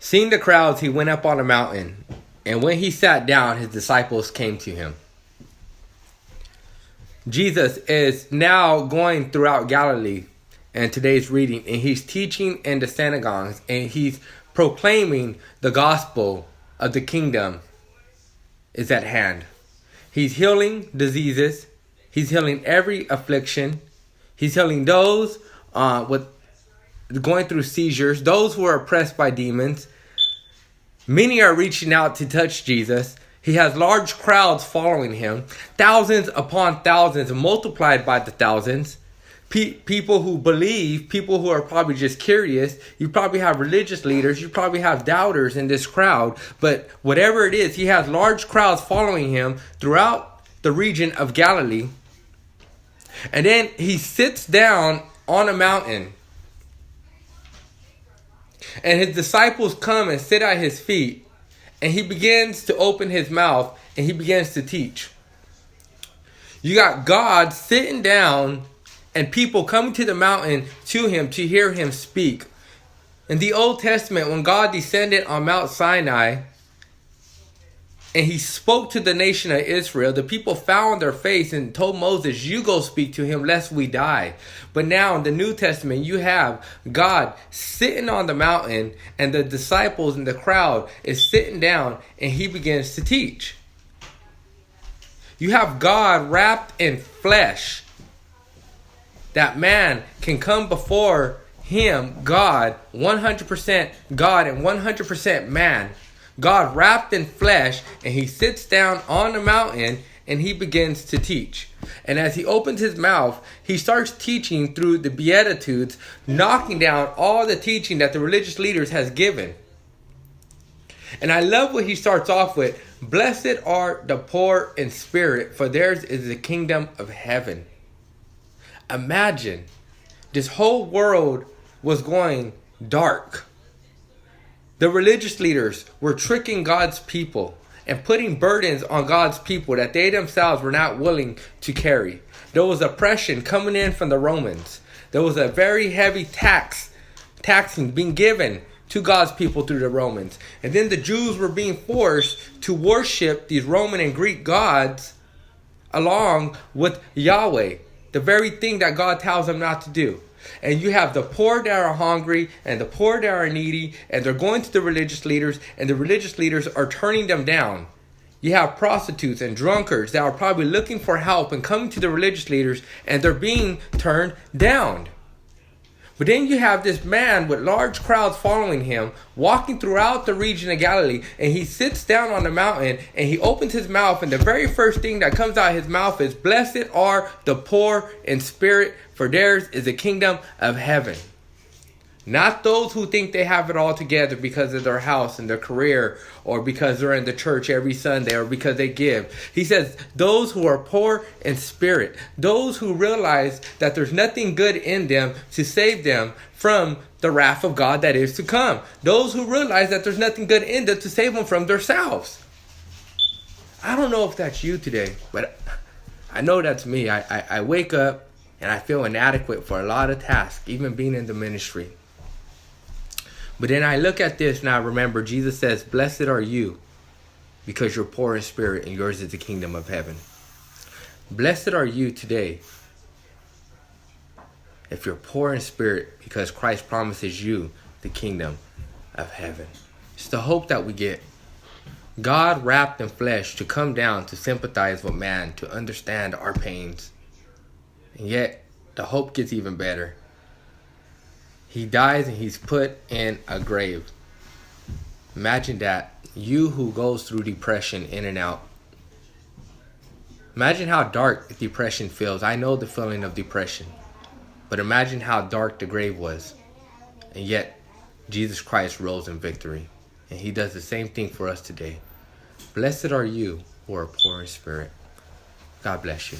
Seeing the crowds, he went up on a mountain, and when he sat down, his disciples came to him. Jesus is now going throughout Galilee in today's reading, and he's teaching in the synagogues, and he's proclaiming the gospel of the kingdom is at hand. He's healing diseases. He's healing every affliction. He's healing those with going through seizures, those who are oppressed by demons. Many are reaching out to touch Jesus. He has large crowds following him, thousands upon thousands, multiplied by the thousands. People who believe, people who are probably just curious. You probably have religious leaders. You probably have doubters in this crowd. But whatever it is, he has large crowds following him throughout the region of Galilee. And then he sits down on a mountain. And his disciples come and sit at his feet. And he begins to open his mouth and he begins to teach. You got God sitting down and people coming to the mountain to him to hear him speak. In the Old Testament, when God descended on Mount Sinai and he spoke to the nation of Israel, the people fell on their face and told Moses, "You go speak to him lest we die." But now in the New Testament, you have God sitting on the mountain and the disciples and the crowd is sitting down and he begins to teach. You have God wrapped in flesh. That man can come before him, God, 100% God and 100% man. God wrapped in flesh, and he sits down on the mountain and he begins to teach. And as he opens his mouth, he starts teaching through the Beatitudes, knocking down all the teaching that the religious leaders has given. And I love what he starts off with. Blessed are the poor in spirit, for theirs is the kingdom of heaven. Imagine this whole world was going dark. The religious leaders were tricking God's people and putting burdens on God's people that they themselves were not willing to carry. There was oppression coming in from the Romans. There was a very heavy taxing being given to God's people through the Romans. And then the Jews were being forced to worship these Roman and Greek gods along with Yahweh, the very thing that God tells them not to do. And you have the poor that are hungry and the poor that are needy, and they're going to the religious leaders, and the religious leaders are turning them down. You have prostitutes and drunkards that are probably looking for help and coming to the religious leaders, and they're being turned down. But then you have this man with large crowds following him, walking throughout the region of Galilee, and he sits down on the mountain and he opens his mouth, and the very first thing that comes out of his mouth is, "Blessed are the poor in spirit, for theirs is the kingdom of heaven." Not those who think they have it all together because of their house and their career, or because they're in the church every Sunday, or because they give. He says those who are poor in spirit, those who realize that there's nothing good in them to save them from the wrath of God that is to come. Those who realize that there's nothing good in them to save them from themselves. I don't know if that's you today, but I know that's me. I wake up and I feel inadequate for a lot of tasks, even being in the ministry. But then I look at this and I remember Jesus says, "Blessed are you because you're poor in spirit, and yours is the kingdom of heaven." Blessed are you today if you're poor in spirit, because Christ promises you the kingdom of heaven. It's the hope that we get. God wrapped in flesh to come down to sympathize with man, to understand our pains. And yet the hope gets even better. He dies and he's put in a grave. Imagine that. You who goes through depression in and out. Imagine how dark depression feels. I know the feeling of depression. But imagine how dark the grave was. And yet, Jesus Christ rose in victory. And he does the same thing for us today. Blessed are you who are poor in spirit. God bless you.